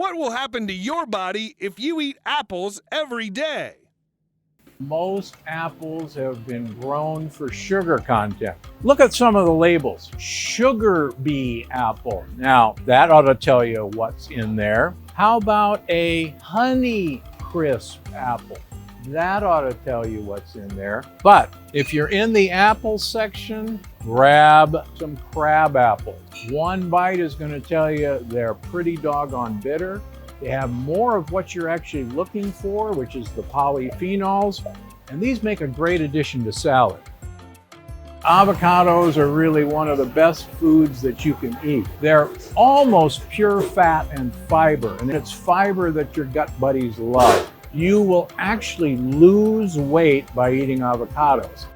What will happen to your body if you eat apples every day? Most apples have been grown for sugar content. Look at some of the labels. Sugar bee apple. Now, that ought to tell you what's in there. How about a honey crisp apple? That ought to tell you what's in there. But if you're in the apple section, grab some crab apples. One bite is going to tell you they're pretty doggone bitter. They have more of what you're actually looking for, which is the polyphenols, and these make a great addition to salad. Avocados are really one of the best foods that you can eat. They're almost pure fat and fiber, and it's fiber that your gut buddies love. You will actually lose weight by eating avocados.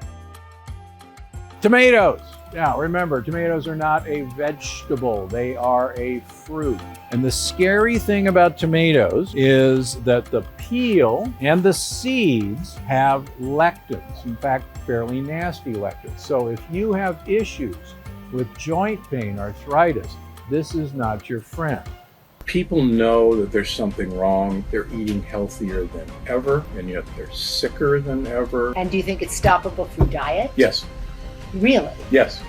Tomatoes. Now, remember, tomatoes are not a vegetable. They are a fruit. And the scary thing about tomatoes is that the peel and the seeds have lectins. In fact, fairly nasty lectins. So if you have issues with joint pain, arthritis, this is not your friend. People know that there's something wrong. They're eating healthier than ever, and yet they're sicker than ever. And do you think it's stoppable through diet? Yes. Really? Yes.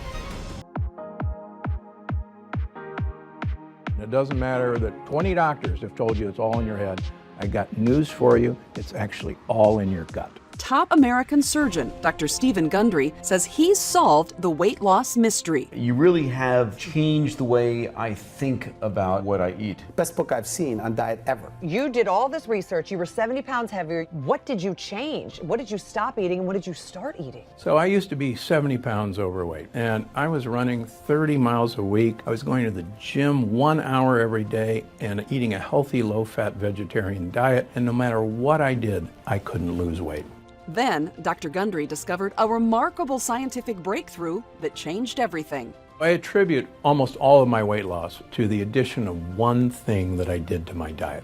It doesn't matter that 20 doctors have told you it's all in your head. I got news for you. It's actually all in your gut. Top American surgeon Dr. Stephen Gundry says he's solved the weight loss mystery. You really have changed the way I think about what I eat. Best book I've seen on diet ever. You did all this research. You were 70 pounds heavier. What did you change? What did you stop eating and what did you start eating? So I used to be 70 pounds overweight, and I was running 30 miles a week. I was going to the gym 1 hour every day and eating a healthy, low-fat vegetarian diet, and no matter what I did, I couldn't lose weight. Then, Dr. Gundry discovered a remarkable scientific breakthrough that changed everything. I attribute almost all of my weight loss to the addition of one thing that I did to my diet.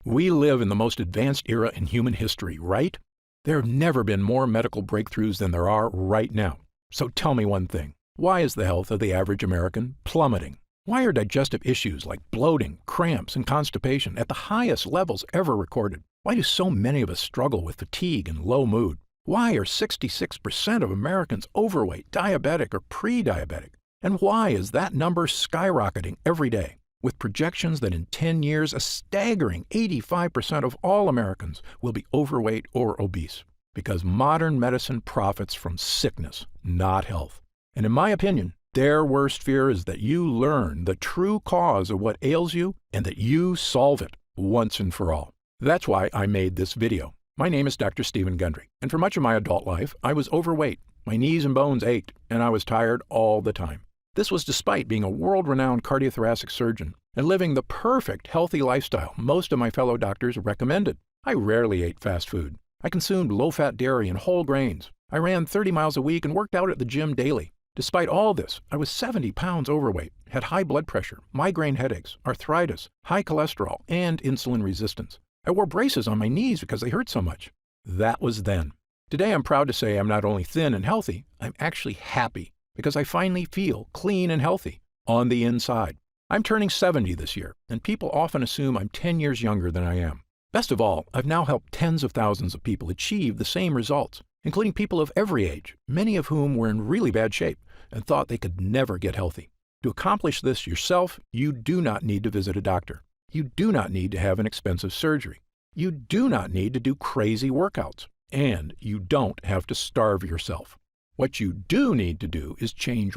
We live in the most advanced era in human history, right? There have never been more medical breakthroughs than there are right now. So tell me one thing. Why is the health of the average American plummeting? Why are digestive issues like bloating, cramps, and constipation at the highest levels ever recorded? Why do so many of us struggle with fatigue and low mood? Why are 66% of Americans overweight, diabetic, or pre-diabetic? And why is that number skyrocketing every day, with projections that in 10 years a staggering 85% of all Americans will be overweight or obese? Because modern medicine profits from sickness, not health. And in my opinion, their worst fear is that you learn the true cause of what ails you and that you solve it once and for all. That's why I made this video. My name is Dr. Stephen Gundry, and for much of my adult life, I was overweight. My knees and bones ached, and I was tired all the time. This was despite being a world-renowned cardiothoracic surgeon and living the perfect healthy lifestyle most of my fellow doctors recommended. I rarely ate fast food. I consumed low-fat dairy and whole grains. I ran 30 miles a week and worked out at the gym daily. Despite all this, I was 70 pounds overweight, had high blood pressure, migraine headaches, arthritis, high cholesterol, and insulin resistance. I wore braces on my knees because they hurt so much. That was then. Today I'm proud to say I'm not only thin and healthy, I'm actually happy because I finally feel clean and healthy on the inside. I'm turning 70 this year, and people often assume I'm 10 years younger than I am. Best of all, I've now helped tens of thousands of people achieve the same results, including people of every age, many of whom were in really bad shape and thought they could never get healthy. To accomplish this yourself, you do not need to visit a doctor. You do not need to have an expensive surgery. You do not need to do crazy workouts. And you don't have to starve yourself. What you do need to do is change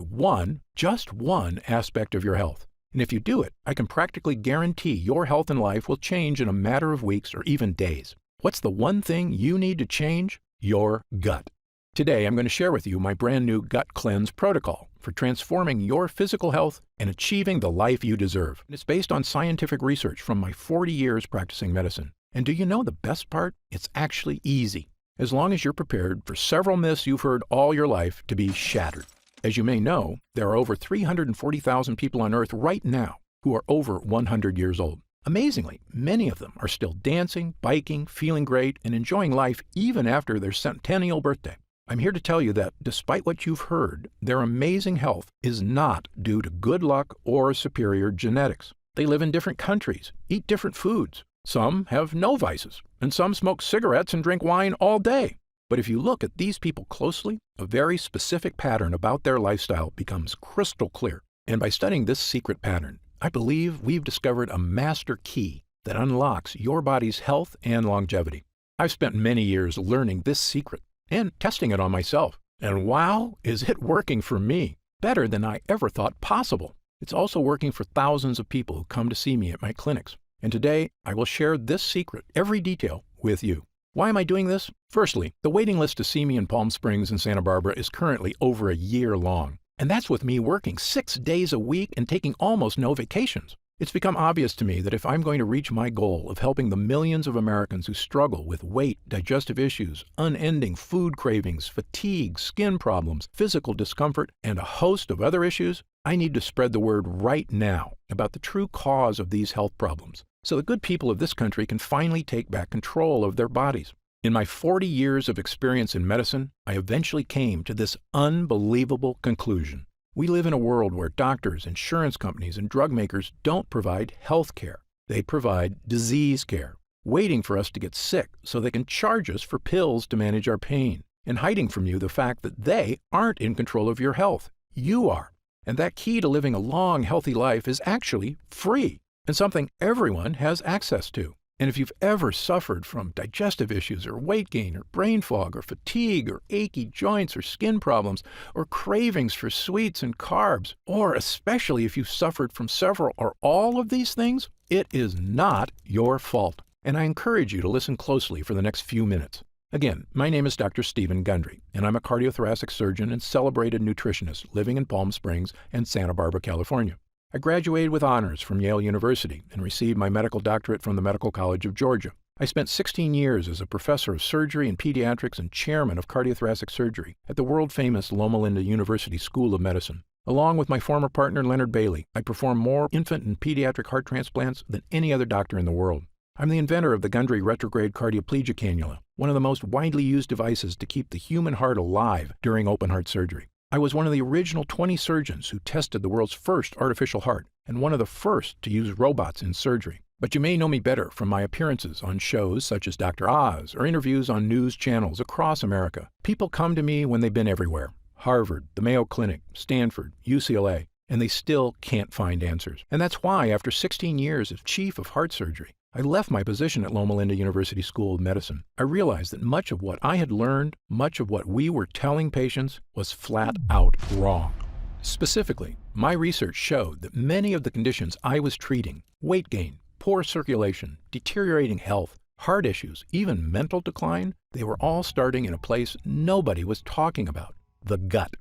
just one aspect of your health. And if you do it, I can practically guarantee your health and life will change in a matter of weeks or even days. What's the one thing you need to change? Your gut. Today, I'm going to share with you my brand new Gut Cleanse protocol for transforming your physical health and achieving the life you deserve. And it's based on scientific research from my 40 years practicing medicine. And do you know the best part? It's actually easy, as long as you're prepared for several myths you've heard all your life to be shattered. As you may know, there are over 340,000 people on Earth right now who are over 100 years old. Amazingly, many of them are still dancing, biking, feeling great, and enjoying life even after their centennial birthday. I'm here to tell you that, despite what you've heard, their amazing health is not due to good luck or superior genetics. They live in different countries, eat different foods. Some have no vices, and some smoke cigarettes and drink wine all day. But if you look at these people closely, a very specific pattern about their lifestyle becomes crystal clear. And by studying this secret pattern, I believe we've discovered a master key that unlocks your body's health and longevity. I've spent many years learning this secret and testing it on myself. And wow, is it working for me? Better than I ever thought possible. It's also working for thousands of people who come to see me at my clinics. And today, I will share this secret, every detail, with you. Why am I doing this? Firstly, the waiting list to see me in Palm Springs and Santa Barbara is currently over a year long. And that's with me working 6 days a week and taking almost no vacations. It's become obvious to me that if I'm going to reach my goal of helping the millions of Americans who struggle with weight, digestive issues, unending food cravings, fatigue, skin problems, physical discomfort, and a host of other issues, I need to spread the word right now about the true cause of these health problems, so the good people of this country can finally take back control of their bodies. In my 40 years of experience in medicine, I eventually came to this unbelievable conclusion. We live in a world where doctors, insurance companies, and drug makers don't provide health care. They provide disease care, waiting for us to get sick so they can charge us for pills to manage our pain, and hiding from you the fact that they aren't in control of your health. You are. And that key to living a long, healthy life is actually free, and something everyone has access to. And if you've ever suffered from digestive issues or weight gain or brain fog or fatigue or achy joints or skin problems or cravings for sweets and carbs, or especially if you've suffered from several or all of these things, it is not your fault. And I encourage you to listen closely for the next few minutes. Again, my name is Dr. Stephen Gundry, and I'm a cardiothoracic surgeon and celebrated nutritionist living in Palm Springs and Santa Barbara, California. I graduated with honors from Yale University and received my medical doctorate from the Medical College of Georgia. I spent 16 years as a professor of surgery and pediatrics and chairman of cardiothoracic surgery at the world-famous Loma Linda University School of Medicine. Along with my former partner Leonard Bailey, I perform more infant and pediatric heart transplants than any other doctor in the world. I'm the inventor of the Gundry retrograde cardioplegia cannula, one of the most widely used devices to keep the human heart alive during open heart surgery. I was one of the original 20 surgeons who tested the world's first artificial heart and one of the first to use robots in surgery. But you may know me better from my appearances on shows such as Dr. Oz or interviews on news channels across America. People come to me when they've been everywhere: Harvard, the Mayo Clinic, Stanford, UCLA, and they still can't find answers. And that's why, after 16 years as chief of heart surgery, I left my position at Loma Linda University School of Medicine. I realized that much of what I had learned, much of what we were telling patients, was flat out wrong. Specifically, my research showed that many of the conditions I was treating, weight gain, poor circulation, deteriorating health, heart issues, even mental decline, they were all starting in a place nobody was talking about: the gut.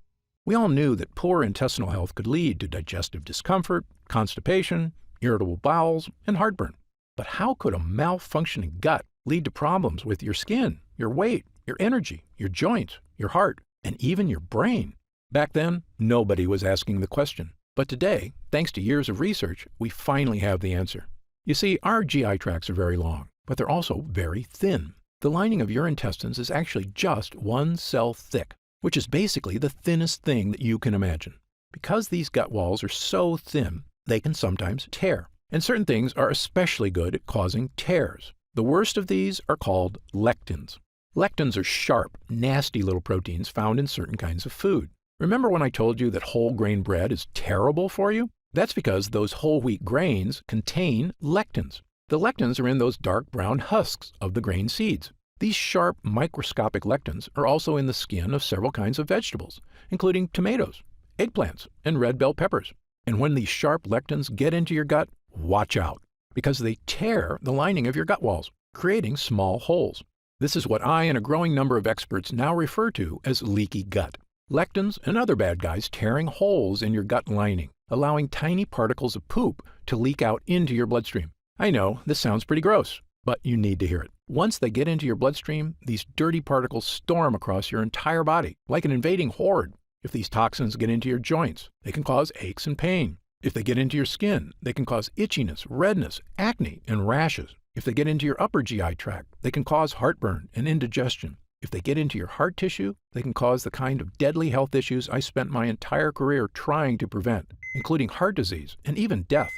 We all knew that poor intestinal health could lead to digestive discomfort, constipation, irritable bowels, and heartburn. But how could a malfunctioning gut lead to problems with your skin, your weight, your energy, your joints, your heart, and even your brain? Back then, nobody was asking the question. But today, thanks to years of research, we finally have the answer. You see, our GI tracts are very long, but they're also very thin. The lining of your intestines is actually just 1 cell thick, which is basically the thinnest thing that you can imagine. Because these gut walls are so thin, they can sometimes tear. And certain things are especially good at causing tears. The worst of these are called lectins. Lectins are sharp, nasty little proteins found in certain kinds of food. Remember when I told you that whole grain bread is terrible for you? That's because those whole wheat grains contain lectins. The lectins are in those dark brown husks of the grain seeds. These sharp, microscopic lectins are also in the skin of several kinds of vegetables, including tomatoes, eggplants, and red bell peppers. And when these sharp lectins get into your gut, watch out, because they tear the lining of your gut walls, creating small holes. This is what I and a growing number of experts now refer to as leaky gut. Lectins and other bad guys tearing holes in your gut lining, allowing tiny particles of poop to leak out into your bloodstream. I know, this sounds pretty gross, but you need to hear it. Once they get into your bloodstream, these dirty particles storm across your entire body, like an invading horde. If these toxins get into your joints, they can cause aches and pain. If they get into your skin, they can cause itchiness, redness, acne, and rashes. If they get into your upper GI tract, they can cause heartburn and indigestion. If they get into your heart tissue, they can cause the kind of deadly health issues I spent my entire career trying to prevent, including heart disease and even death.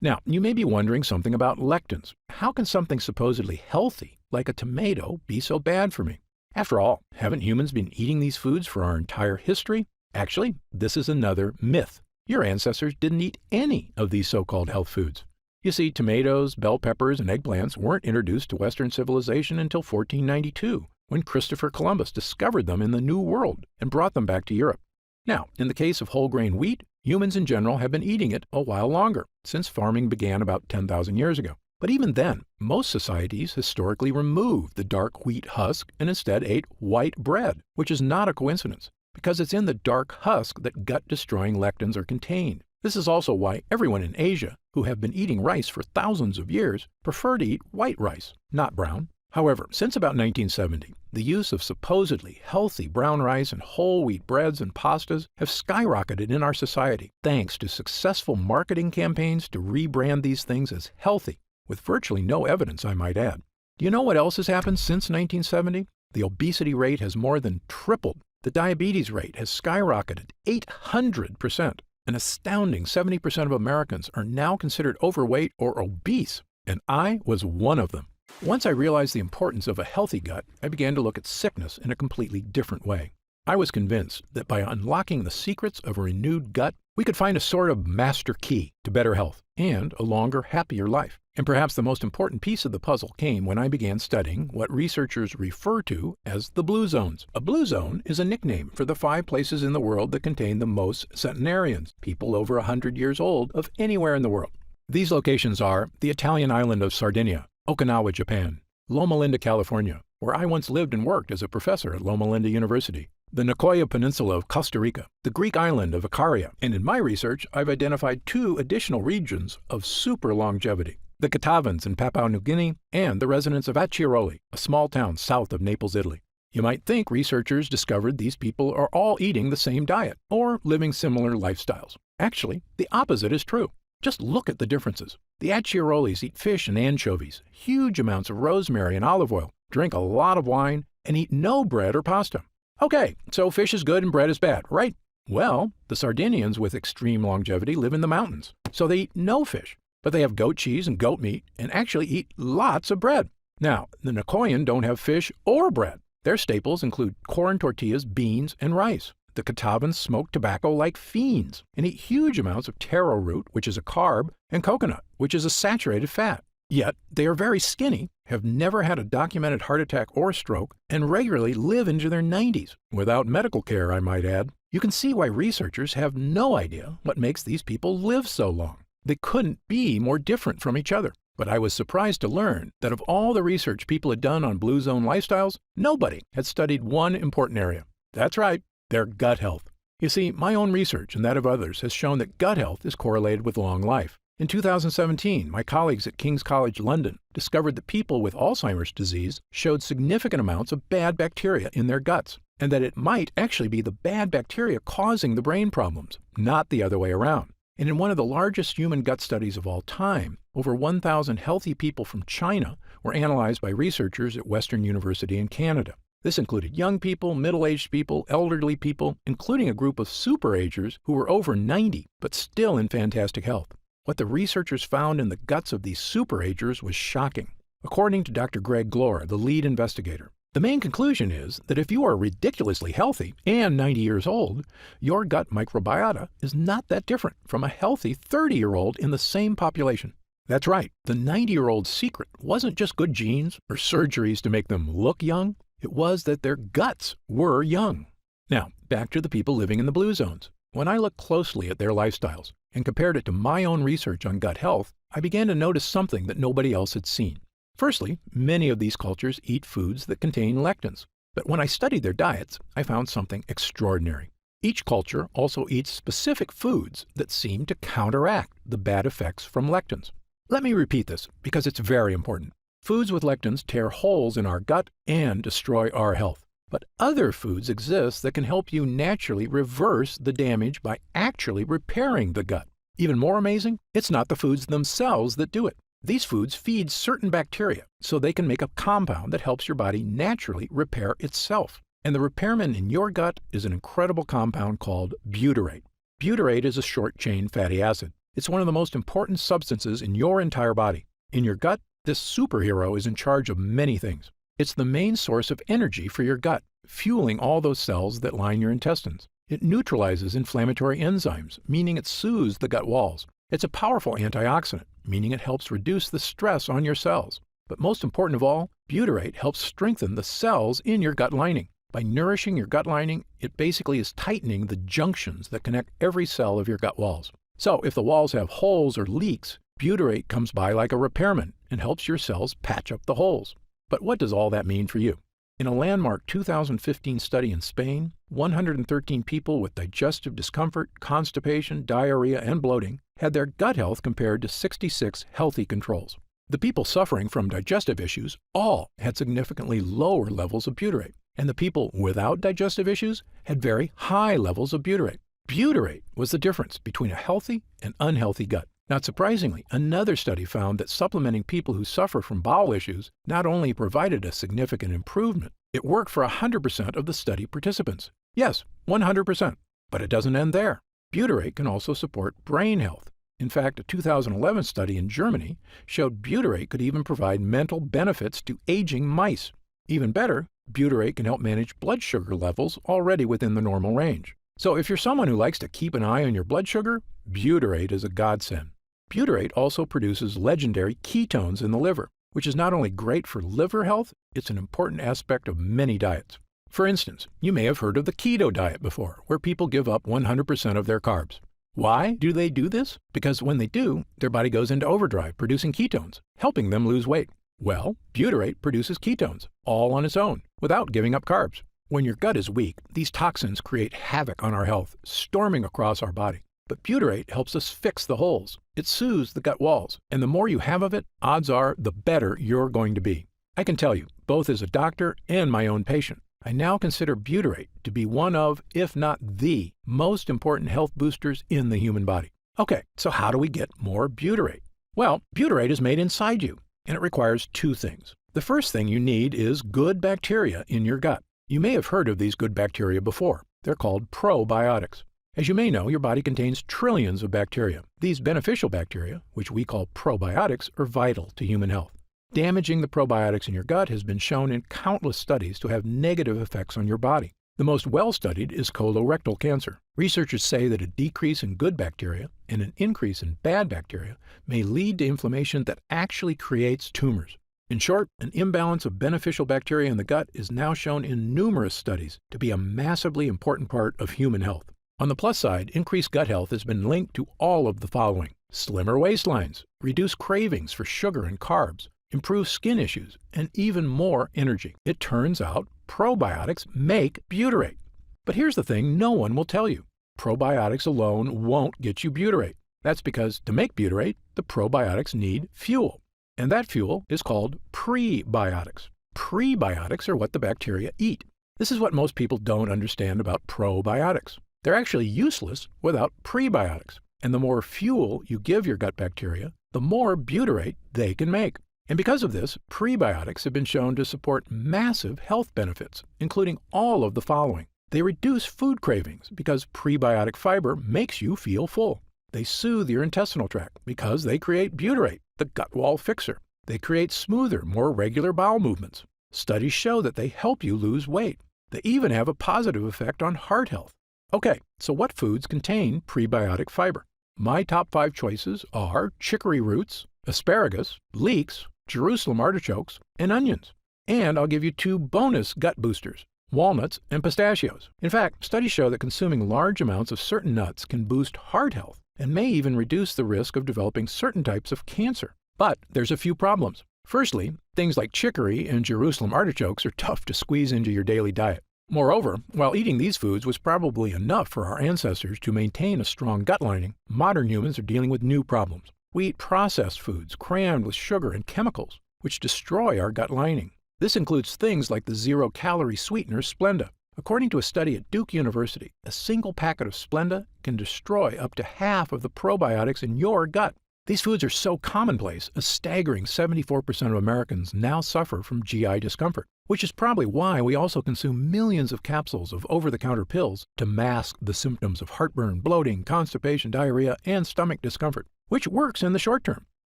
Now, you may be wondering something about lectins. How can something supposedly healthy, like a tomato, be so bad for me? After all, haven't humans been eating these foods for our entire history? Actually, this is another myth. Your ancestors didn't eat any of these so-called health foods. You see, tomatoes, bell peppers, and eggplants weren't introduced to Western civilization until 1492, when Christopher Columbus discovered them in the New World and brought them back to Europe. Now, in the case of whole grain wheat, humans in general have been eating it a while longer, since farming began about 10,000 years ago. But even then, most societies historically removed the dark wheat husk and instead ate white bread, which is not a coincidence, because it's in the dark husk that gut-destroying lectins are contained. This is also why everyone in Asia, who have been eating rice for thousands of years, prefer to eat white rice, not brown. However, since about 1970, the use of supposedly healthy brown rice and whole wheat breads and pastas have skyrocketed in our society thanks to successful marketing campaigns to rebrand these things as healthy, with virtually no evidence, I might add. Do you know what else has happened since 1970? The obesity rate has more than tripled. The diabetes rate has skyrocketed 800%. An astounding 70% of Americans are now considered overweight or obese, and I was one of them. Once I realized the importance of a healthy gut, I began to look at sickness in a completely different way. I was convinced that by unlocking the secrets of a renewed gut, we could find a sort of master key to better health and a longer, happier life. And perhaps the most important piece of the puzzle came when I began studying what researchers refer to as the blue zones. A blue zone is a nickname for the 5 places in the world that contain the most centenarians, people over 100 years old, of anywhere in the world. These locations are the Italian island of Sardinia, Okinawa, Japan, Loma Linda, California, where I once lived and worked as a professor at Loma Linda University, the Nicoya Peninsula of Costa Rica, the Greek island of Icaria, and in my research, I've identified 2 additional regions of super longevity, the Katavans in Papua New Guinea, and the residents of Acciaroli, a small town south of Naples, Italy. You might think researchers discovered these people are all eating the same diet or living similar lifestyles. Actually, the opposite is true. Just look at the differences. The Acciarolis eat fish and anchovies, huge amounts of rosemary and olive oil, drink a lot of wine, and eat no bread or pasta. Okay, so fish is good and bread is bad, right? Well, the Sardinians with extreme longevity live in the mountains, so they eat no fish, but they have goat cheese and goat meat and actually eat lots of bread. Now, the Nicoyan don't have fish or bread. Their staples include corn tortillas, beans, and rice. The Katavans smoke tobacco like fiends and eat huge amounts of taro root, which is a carb, and coconut, which is a saturated fat. Yet, they are very skinny, have never had a documented heart attack or stroke, and regularly live into their 90s, without medical care, I might add. You can see why researchers have no idea what makes these people live so long. They couldn't be more different from each other. But I was surprised to learn that of all the research people had done on blue zone lifestyles, nobody had studied one important area. That's right, their gut health. You see, my own research and that of others has shown that gut health is correlated with long life. In 2017, my colleagues at King's College London discovered that people with Alzheimer's disease showed significant amounts of bad bacteria in their guts, and that it might actually be the bad bacteria causing the brain problems, not the other way around. And in one of the largest human gut studies of all time, over 1,000 healthy people from China were analyzed by researchers at Western University in Canada. This included young people, middle-aged people, elderly people, including a group of super-agers who were over 90 but still in fantastic health. What the researchers found in the guts of these super-agers was shocking. According to Dr. Greg Glore, the lead investigator, the main conclusion is that if you are ridiculously healthy and 90 years old, your gut microbiota is not that different from a healthy 30-year-old in the same population. That's right, the 90-year-old's secret wasn't just good genes or surgeries to make them look young. It was that their guts were young. Now, back to the people living in the blue zones. When I looked closely at their lifestyles and compared it to my own research on gut health, I began to notice something that nobody else had seen. Firstly, many of these cultures eat foods that contain lectins. But when I studied their diets, I found something extraordinary. Each culture also eats specific foods that seem to counteract the bad effects from lectins. Let me repeat this because it's very important. Foods with lectins tear holes in our gut and destroy our health. But other foods exist that can help you naturally reverse the damage by actually repairing the gut. Even more amazing, it's not the foods themselves that do it. These foods feed certain bacteria so they can make a compound that helps your body naturally repair itself. And the repairman in your gut is an incredible compound called butyrate. Butyrate is a short-chain fatty acid. It's one of the most important substances in your entire body. In your gut, this superhero is in charge of many things. It's the main source of energy for your gut, fueling all those cells that line your intestines. It neutralizes inflammatory enzymes, meaning it soothes the gut walls. It's a powerful antioxidant, meaning it helps reduce the stress on your cells. But most important of all, butyrate helps strengthen the cells in your gut lining. By nourishing your gut lining, it basically is tightening the junctions that connect every cell of your gut walls. So if the walls have holes or leaks, butyrate comes by like a repairman and helps your cells patch up the holes. But what does all that mean for you? In a landmark 2015 study in Spain, 113 people with digestive discomfort, constipation, diarrhea, and bloating had their gut health compared to 66 healthy controls. The people suffering from digestive issues all had significantly lower levels of butyrate, and the people without digestive issues had very high levels of butyrate. Butyrate was the difference between a healthy and unhealthy gut. Not surprisingly, another study found that supplementing people who suffer from bowel issues not only provided a significant improvement, it worked for 100% of the study participants. Yes, 100%. But it doesn't end there. Butyrate can also support brain health. In fact, a 2011 study in Germany showed butyrate could even provide mental benefits to aging mice. Even better, butyrate can help manage blood sugar levels already within the normal range. So if you're someone who likes to keep an eye on your blood sugar, butyrate is a godsend. Butyrate also produces legendary ketones in the liver, which is not only great for liver health, it's an important aspect of many diets. For instance, you may have heard of the keto diet before, where people give up 100% of their carbs. Why do they do this? Because when they do, their body goes into overdrive producing ketones, helping them lose weight. Well, butyrate produces ketones, all on its own, without giving up carbs. When your gut is weak, these toxins create havoc on our health, storming across our body. But butyrate helps us fix the holes. It soothes the gut walls, and the more you have of it, odds are the better you're going to be. I can tell you, both as a doctor and my own patient, I now consider butyrate to be one of, if not the, most important health boosters in the human body. Okay, so how do we get more butyrate? Well, butyrate is made inside you, and it requires two things. The first thing you need is good bacteria in your gut. You may have heard of these good bacteria before. They're called probiotics. As you may know, your body contains trillions of bacteria. These beneficial bacteria, which we call probiotics, are vital to human health. Damaging the probiotics in your gut has been shown in countless studies to have negative effects on your body. The most well-studied is colorectal cancer. Researchers say that a decrease in good bacteria and an increase in bad bacteria may lead to inflammation that actually creates tumors. In short, an imbalance of beneficial bacteria in the gut is now shown in numerous studies to be a massively important part of human health. On the plus side, increased gut health has been linked to all of the following: slimmer waistlines, reduced cravings for sugar and carbs, improved skin issues, and even more energy. It turns out probiotics make butyrate. But here's the thing no one will tell you. Probiotics alone won't get you butyrate. That's because to make butyrate, the probiotics need fuel. And that fuel is called prebiotics. Prebiotics are what the bacteria eat. This is what most people don't understand about probiotics. They're actually useless without prebiotics. And the more fuel you give your gut bacteria, the more butyrate they can make. And because of this, prebiotics have been shown to support massive health benefits, including all of the following. They reduce food cravings because prebiotic fiber makes you feel full. They soothe your intestinal tract because they create butyrate, the gut wall fixer. They create smoother, more regular bowel movements. Studies show that they help you lose weight. They even have a positive effect on heart health. Okay, so what foods contain prebiotic fiber? My top 5 choices are chicory roots, asparagus, leeks, Jerusalem artichokes, and onions. And I'll give you 2 bonus gut boosters: walnuts and pistachios. In fact, studies show that consuming large amounts of certain nuts can boost heart health and may even reduce the risk of developing certain types of cancer. But there's a few problems. Firstly, things like chicory and Jerusalem artichokes are tough to squeeze into your daily diet. Moreover, while eating these foods was probably enough for our ancestors to maintain a strong gut lining, modern humans are dealing with new problems. We eat processed foods crammed with sugar and chemicals, which destroy our gut lining. This includes things like the zero-calorie sweetener Splenda. According to a study at Duke University, a single packet of Splenda can destroy up to half of the probiotics in your gut. These foods are so commonplace, a staggering 74% of Americans now suffer from GI discomfort, which is probably why we also consume millions of capsules of over-the-counter pills to mask the symptoms of heartburn, bloating, constipation, diarrhea, and stomach discomfort, which works in the short term.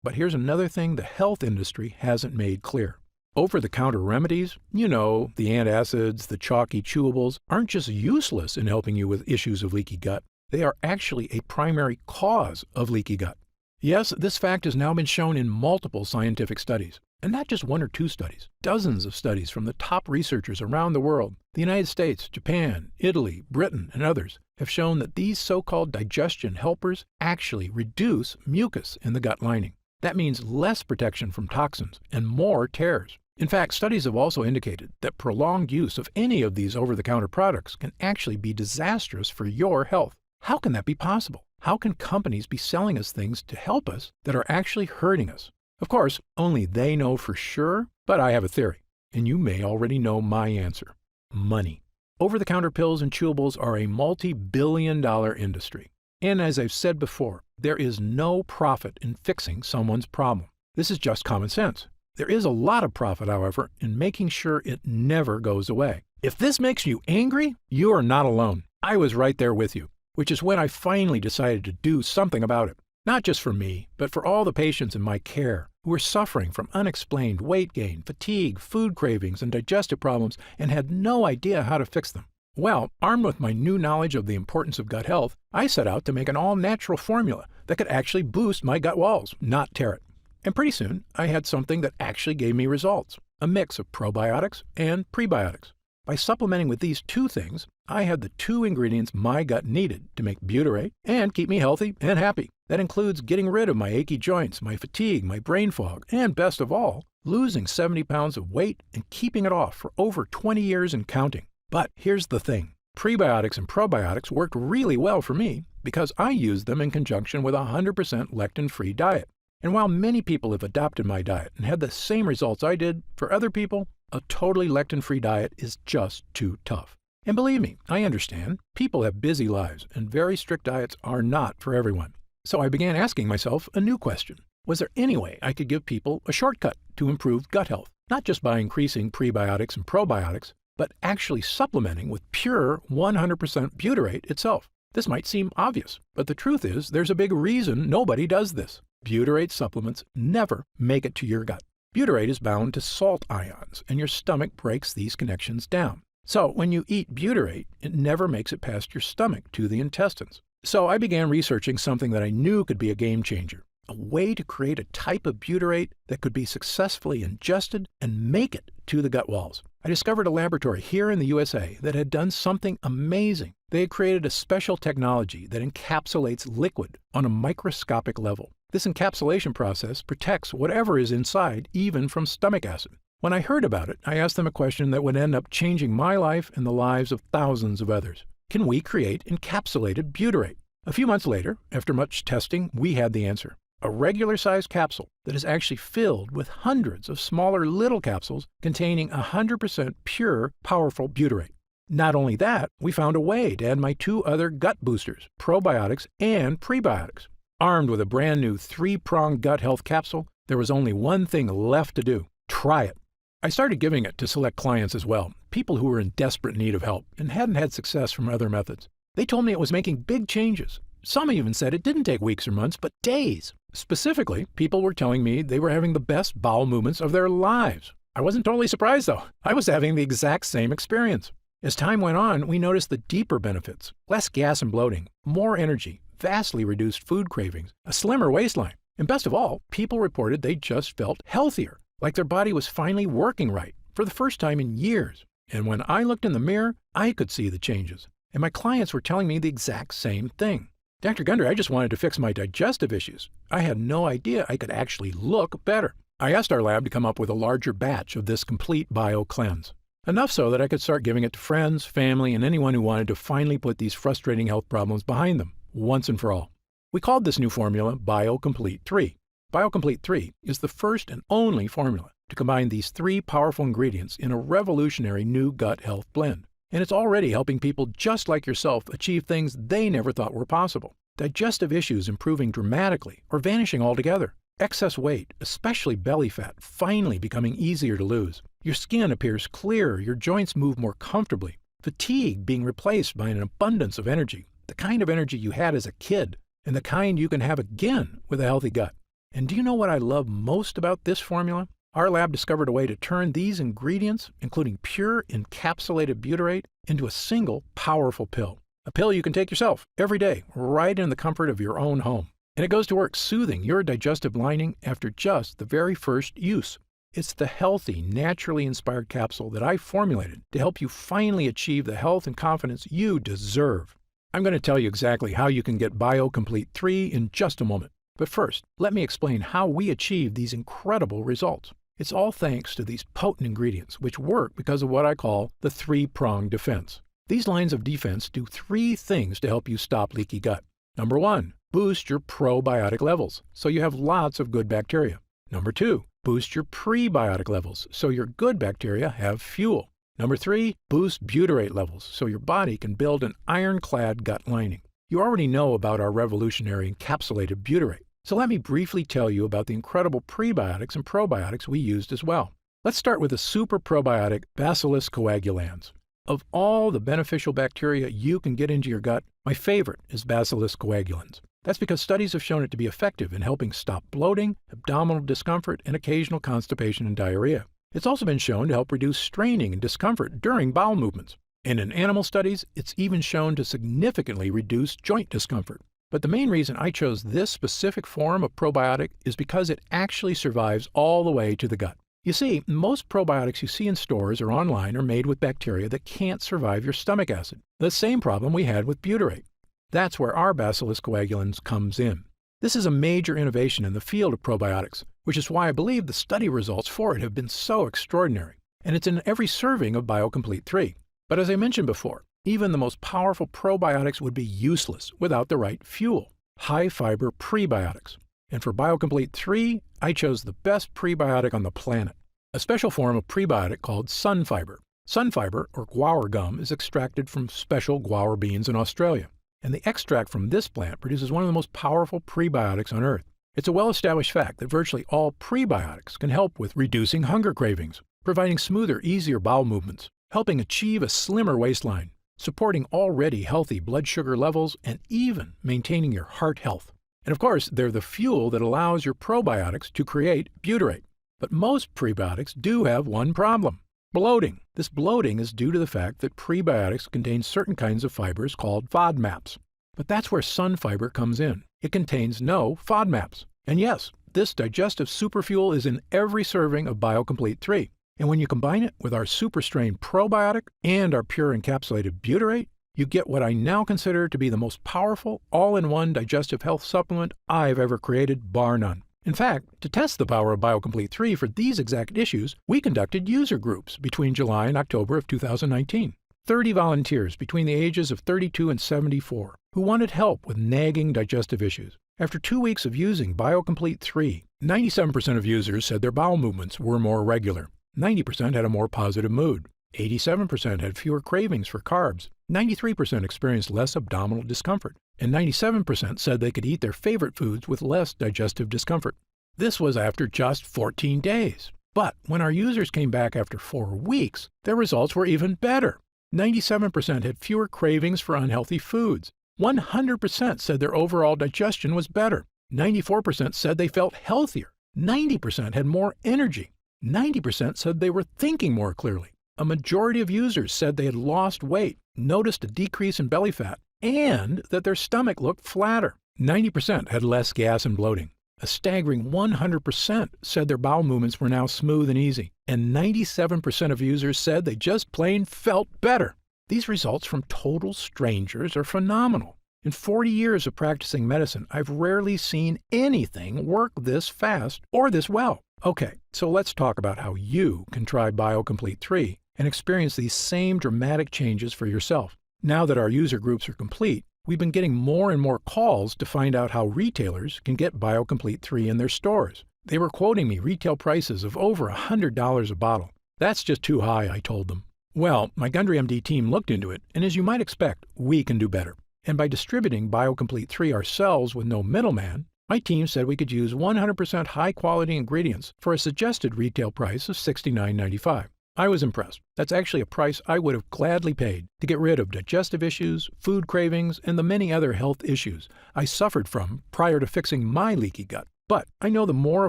But here's another thing the health industry hasn't made clear. Over-the-counter remedies, the antacids, the chalky chewables, aren't just useless in helping you with issues of leaky gut. They are actually a primary cause of leaky gut. Yes, this fact has now been shown in multiple scientific studies, and not just one or two studies. Dozens of studies from the top researchers around the world, the United States, Japan, Italy, Britain, and others, have shown that these so-called digestion helpers actually reduce mucus in the gut lining. That means less protection from toxins and more tears. In fact, studies have also indicated that prolonged use of any of these over-the-counter products can actually be disastrous for your health. How can that be possible? How can companies be selling us things to help us that are actually hurting us? Of course, only they know for sure, but I have a theory, and you may already know my answer. Money. Over-the-counter pills and chewables are a multi-billion-dollar industry. And as I've said before, there is no profit in fixing someone's problem. This is just common sense. There is a lot of profit, however, in making sure it never goes away. If this makes you angry, you are not alone. I was right there with you, which is when I finally decided to do something about it. Not just for me, but for all the patients in my care who were suffering from unexplained weight gain, fatigue, food cravings, and digestive problems and had no idea how to fix them. Well, armed with my new knowledge of the importance of gut health, I set out to make an all-natural formula that could actually boost my gut walls, not tear it. And pretty soon, I had something that actually gave me results, a mix of probiotics and prebiotics. By supplementing with these two things, I had the two ingredients my gut needed to make butyrate and keep me healthy and happy. That includes getting rid of my achy joints, my fatigue, my brain fog, and best of all, losing 70 pounds of weight and keeping it off for over 20 years and counting. But here's the thing. Prebiotics and probiotics worked really well for me because I used them in conjunction with a 100% lectin-free diet. And while many people have adopted my diet and had the same results I did, for other people, a totally lectin-free diet is just too tough. And believe me, I understand. People have busy lives, and very strict diets are not for everyone. So I began asking myself a new question. Was there any way I could give people a shortcut to improve gut health? Not just by increasing prebiotics and probiotics, but actually supplementing with pure 100% butyrate itself. This might seem obvious, but the truth is there's a big reason nobody does this. Butyrate supplements never make it to your gut. Butyrate is bound to salt ions, and your stomach breaks these connections down. So when you eat butyrate, it never makes it past your stomach to the intestines. So I began researching something that I knew could be a game changer, a way to create a type of butyrate that could be successfully ingested and make it to the gut walls. I discovered a laboratory here in the USA that had done something amazing. They had created a special technology that encapsulates liquid on a microscopic level. This encapsulation process protects whatever is inside, even from stomach acid. When I heard about it, I asked them a question that would end up changing my life and the lives of thousands of others. Can we create encapsulated butyrate? A few months later, after much testing, we had the answer. A regular-sized capsule that is actually filled with hundreds of smaller little capsules containing 100% pure, powerful butyrate. Not only that, we found a way to add my two other gut boosters, probiotics and prebiotics. Armed with a brand new 3-pronged gut health capsule, there was only one thing left to do. Try it. I started giving it to select clients as well, people who were in desperate need of help and hadn't had success from other methods. They told me it was making big changes. Some even said it didn't take weeks or months, but days. Specifically, people were telling me they were having the best bowel movements of their lives. I wasn't totally surprised, though. I was having the exact same experience. As time went on, we noticed the deeper benefits: less gas and bloating, more energy, vastly reduced food cravings, a slimmer waistline, and best of all, people reported they just felt healthier, like their body was finally working right for the first time in years. And when I looked in the mirror, I could see the changes, and my clients were telling me the exact same thing. Dr. Gundry, I just wanted to fix my digestive issues. I had no idea I could actually look better. I asked our lab to come up with a larger batch of this complete bio cleanse. Enough so that I could start giving it to friends, family, and anyone who wanted to finally put these frustrating health problems behind them, once and for all. We called this new formula BioComplete 3. BioComplete 3 is the first and only formula to combine these 3 powerful ingredients in a revolutionary new gut health blend. And it's already helping people just like yourself achieve things they never thought were possible. digestive issues improving dramatically or vanishing altogether, excess weight, especially belly fat, finally becoming easier to lose, your skin appears clearer, your joints move more comfortably, fatigue being replaced by an abundance of energy, the kind of energy you had as a kid, and the kind you can have again with a healthy gut. And do you know what I love most about this formula? Our lab discovered a way to turn these ingredients, including pure encapsulated butyrate, into a single powerful pill. A pill you can take yourself every day, right in the comfort of your own home. And it goes to work soothing your digestive lining after just the very first use. It's the healthy, naturally inspired capsule that I formulated to help you finally achieve the health and confidence you deserve. I'm going to tell you exactly how you can get BioComplete 3 in just a moment. But first, let me explain how we achieve these incredible results. It's all thanks to these potent ingredients, which work because of what I call the three-pronged defense. These lines of defense do three things to help you stop leaky gut. Number 1, boost your probiotic levels, so you have lots of good bacteria. Number 2, boost your prebiotic levels, so your good bacteria have fuel. Number 3, boost butyrate levels, so your body can build an ironclad gut lining. You already know about our revolutionary encapsulated butyrate, so let me briefly tell you about the incredible prebiotics and probiotics we used as well. Let's start with the super probiotic Bacillus coagulans. Of all the beneficial bacteria you can get into your gut, my favorite is Bacillus coagulans. That's because studies have shown it to be effective in helping stop bloating, abdominal discomfort, and occasional constipation and diarrhea. It's also been shown to help reduce straining and discomfort during bowel movements. And in animal studies, it's even shown to significantly reduce joint discomfort. But the main reason I chose this specific form of probiotic is because it actually survives all the way to the gut. You see, most probiotics you see in stores or online are made with bacteria that can't survive your stomach acid, the same problem we had with butyrate. That's where our Bacillus coagulans comes in. This is a major innovation in the field of probiotics, which is why I believe the study results for it have been so extraordinary. And it's in every serving of BioComplete 3. But as I mentioned before, even the most powerful probiotics would be useless without the right fuel, high-fiber prebiotics. And for BioComplete 3, I chose the best prebiotic on the planet, a special form of prebiotic called sunfiber. Sunfiber, or guar gum, is extracted from special guar beans in Australia. And the extract from this plant produces one of the most powerful prebiotics on Earth. It's a well-established fact that virtually all prebiotics can help with reducing hunger cravings, providing smoother, easier bowel movements, helping achieve a slimmer waistline, supporting already healthy blood sugar levels, and even maintaining your heart health. And of course, they're the fuel that allows your probiotics to create butyrate. But most prebiotics do have one problem: bloating. This bloating is due to the fact that prebiotics contain certain kinds of fibers called FODMAPs. But that's where sunfiber comes in. It contains no FODMAPs. And yes, this digestive superfuel is in every serving of BioComplete 3. And when you combine it with our Super Strain probiotic and our pure encapsulated butyrate, you get what I now consider to be the most powerful all-in-one digestive health supplement I've ever created, bar none. In fact, to test the power of BioComplete 3 for these exact issues, we conducted user groups between July and October of 2019. 30 volunteers between the ages of 32 and 74 who wanted help with nagging digestive issues. After 2 weeks of using BioComplete 3, 97% of users said their bowel movements were more regular. 90% had a more positive mood. 87% had fewer cravings for carbs. 93% experienced less abdominal discomfort. And 97% said they could eat their favorite foods with less digestive discomfort. This was after just 14 days. But when our users came back after 4 weeks, their results were even better. 97% had fewer cravings for unhealthy foods. 100% said their overall digestion was better. 94% said they felt healthier. 90% had more energy. 90% said they were thinking more clearly. A majority of users said they had lost weight, noticed a decrease in belly fat, and that their stomach looked flatter. 90% had less gas and bloating. A staggering 100% said their bowel movements were now smooth and easy. And 97% of users said they just plain felt better. These results from total strangers are phenomenal. In 40 years of practicing medicine, I've rarely seen anything work this fast or this well. Okay, so let's talk about how you can try BioComplete 3 and experience these same dramatic changes for yourself. Now that our user groups are complete, we've been getting more and more calls to find out how retailers can get BioComplete 3 in their stores. They were quoting me retail prices of over $100 a bottle. That's just too high, I told them. Well, my Gundry MD team looked into it, and as you might expect, we can do better. And by distributing BioComplete 3 ourselves with no middleman, my team said we could use 100% high-quality ingredients for a suggested retail price of $69.95. I was impressed. That's actually a price I would have gladly paid to get rid of digestive issues, food cravings, and the many other health issues I suffered from prior to fixing my leaky gut. But I know the more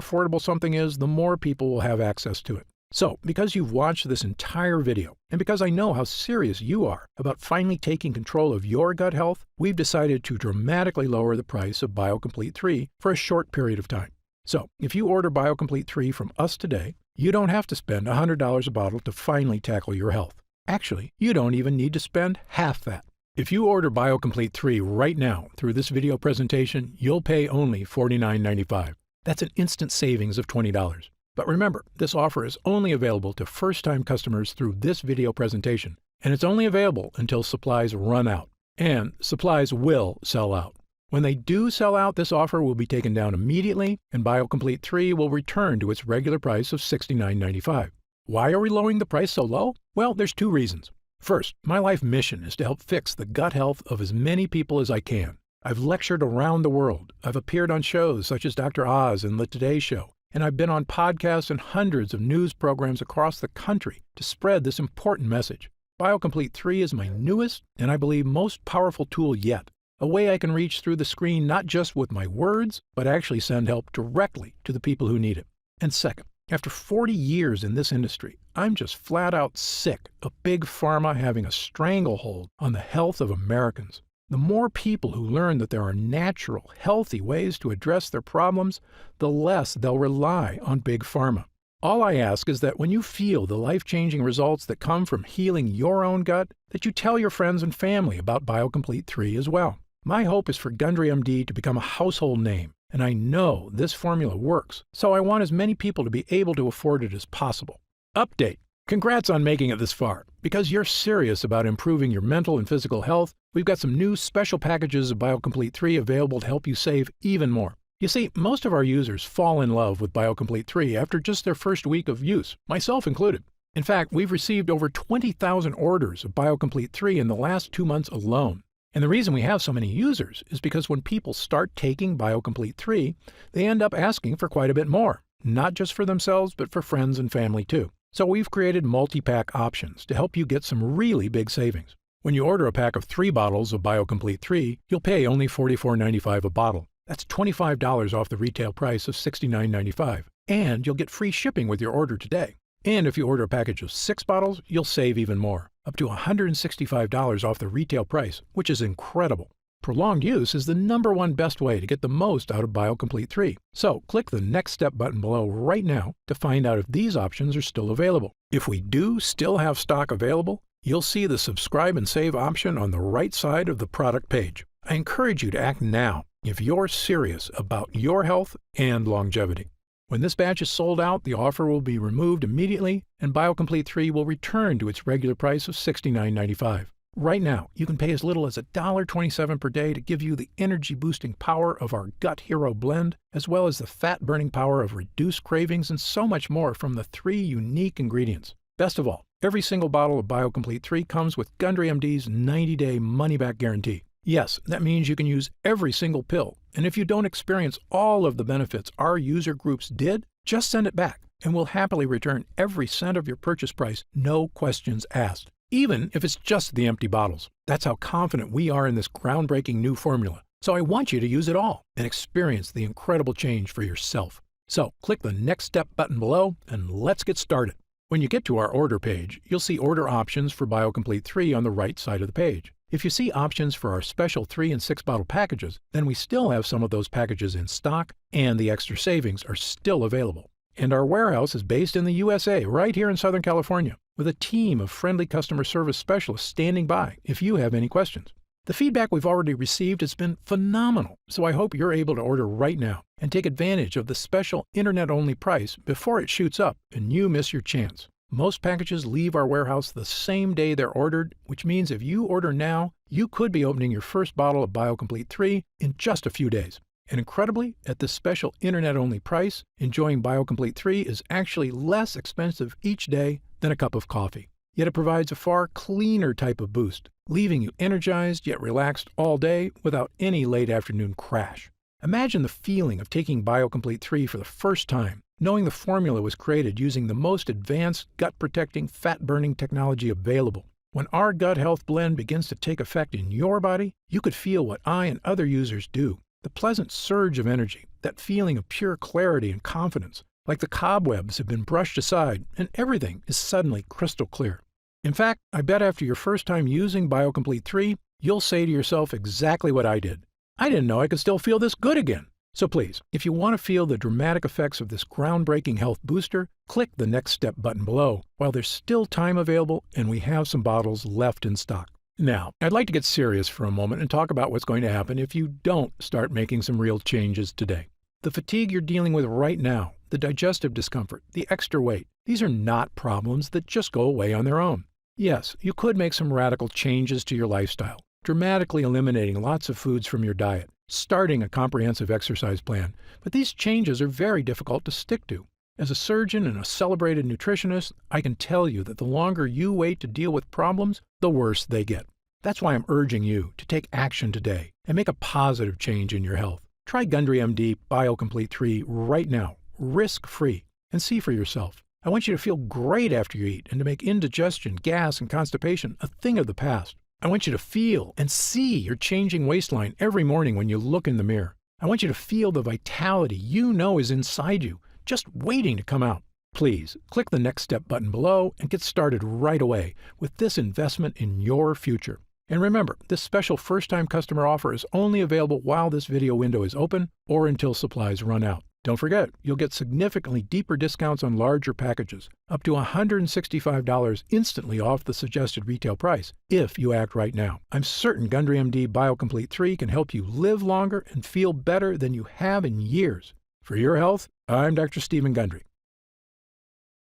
affordable something is, the more people will have access to it. So, because you've watched this entire video, and because I know how serious you are about finally taking control of your gut health, we've decided to dramatically lower the price of BioComplete 3 for a short period of time. So, if you order BioComplete 3 from us today, you don't have to spend $100 a bottle to finally tackle your health. Actually, you don't even need to spend half that. If you order BioComplete 3 right now through this video presentation, you'll pay only $49.95. That's an instant savings of $20. But remember, this offer is only available to first-time customers through this video presentation, and it's only available until supplies run out. And supplies will sell out. When they do sell out, this offer will be taken down immediately, and BioComplete 3 will return to its regular price of $69.95. Why are we lowering the price so low? Well, there's two reasons. First, my life mission is to help fix the gut health of as many people as I can. I've lectured around the world. I've appeared on shows such as Dr. Oz and The Today Show, and I've been on podcasts and hundreds of news programs across the country to spread this important message. BioComplete 3 is my newest and I believe most powerful tool yet, a way I can reach through the screen not just with my words, but actually send help directly to the people who need it. And second, after 40 years in this industry, I'm just flat out sick of Big Pharma having a stranglehold on the health of Americans. The more people who learn that there are natural, healthy ways to address their problems, the less they'll rely on Big Pharma. All I ask is that when you feel the life-changing results that come from healing your own gut, that you tell your friends and family about BioComplete 3 as well. My hope is for Gundry MD to become a household name, and I know this formula works, so I want as many people to be able to afford it as possible. Update. Congrats on making it this far. Because you're serious about improving your mental and physical health, we've got some new special packages of BioComplete 3 available to help you save even more. You see, most of our users fall in love with BioComplete 3 after just their first week of use, myself included. In fact, we've received over 20,000 orders of BioComplete 3 in the last 2 months alone. And the reason we have so many users is because when people start taking BioComplete 3, they end up asking for quite a bit more, not just for themselves, but for friends and family too. So we've created multi-pack options to help you get some really big savings. When you order a pack of 3 bottles of BioComplete 3, you'll pay only $44.95 a bottle. That's $25 off the retail price of $69.95. And you'll get free shipping with your order today. And if you order a package of 6 bottles, you'll save even more, up to $165 off the retail price, which is incredible. Prolonged use is the #1 best way to get the most out of BioComplete 3. So click the Next Step button below right now to find out if these options are still available. If we do still have stock available, you'll see the subscribe and save option on the right side of the product page. I encourage you to act now if you're serious about your health and longevity. When this batch is sold out, the offer will be removed immediately and BioComplete 3 will return to its regular price of $69.95. Right now, you can pay as little as $1.27 per day to give you the energy-boosting power of our Gut Hero blend, as well as the fat-burning power of reduced cravings and so much more from the 3 unique ingredients. Best of all, every single bottle of BioComplete 3 comes with Gundry MD's 90-day money-back guarantee. Yes, that means you can use every single pill, and if you don't experience all of the benefits our user groups did, just send it back, and we'll happily return every cent of your purchase price, no questions asked. Even if it's just the empty bottles. That's how confident we are in this groundbreaking new formula. So I want you to use it all and experience the incredible change for yourself. So click the Next Step button below and let's get started. When you get to our order page, you'll see order options for BioComplete 3 on the right side of the page. If you see options for our special 3 and 6 bottle packages, then we still have some of those packages in stock and the extra savings are still available. And our warehouse is based in the USA, right here in Southern California, with a team of friendly customer service specialists standing by if you have any questions. The feedback we've already received has been phenomenal, so I hope you're able to order right now and take advantage of the special internet-only price before it shoots up and you miss your chance. Most packages leave our warehouse the same day they're ordered, which means if you order now, you could be opening your first bottle of BioComplete 3 in just a few days. And incredibly, at this special internet-only price, enjoying BioComplete 3 is actually less expensive each day than a cup of coffee. Yet it provides a far cleaner type of boost, leaving you energized yet relaxed all day without any late afternoon crash. Imagine the feeling of taking BioComplete 3 for the first time, knowing the formula was created using the most advanced gut-protecting, fat-burning technology available. When our gut health blend begins to take effect in your body, you could feel what I and other users do. The pleasant surge of energy, that feeling of pure clarity and confidence, like the cobwebs have been brushed aside and everything is suddenly crystal clear. In fact, I bet after your first time using BioComplete 3, you'll say to yourself exactly what I did. I didn't know I could still feel this good again. So please, if you want to feel the dramatic effects of this groundbreaking health booster, click the Next Step button below while there's still time available and we have some bottles left in stock. Now, I'd like to get serious for a moment and talk about what's going to happen if you don't start making some real changes today. The fatigue you're dealing with right now, the digestive discomfort, the extra weight, these are not problems that just go away on their own. Yes, you could make some radical changes to your lifestyle, dramatically eliminating lots of foods from your diet, starting a comprehensive exercise plan, but these changes are very difficult to stick to. As a surgeon and a celebrated nutritionist, I can tell you that the longer you wait to deal with problems, the worse they get. That's why I'm urging you to take action today and make a positive change in your health. Try Gundry MD BioComplete 3 right now, risk-free, and see for yourself. I want you to feel great after you eat and to make indigestion, gas, and constipation a thing of the past. I want you to feel and see your changing waistline every morning when you look in the mirror. I want you to feel the vitality you know is inside you, just waiting to come out. Please, click the Next Step button below and get started right away with this investment in your future. And remember, this special first-time customer offer is only available while this video window is open or until supplies run out. Don't forget, you'll get significantly deeper discounts on larger packages, up to $165 instantly off the suggested retail price, if you act right now. I'm certain Gundry MD BioComplete 3 can help you live longer and feel better than you have in years. For your health, I'm Dr. Stephen Gundry.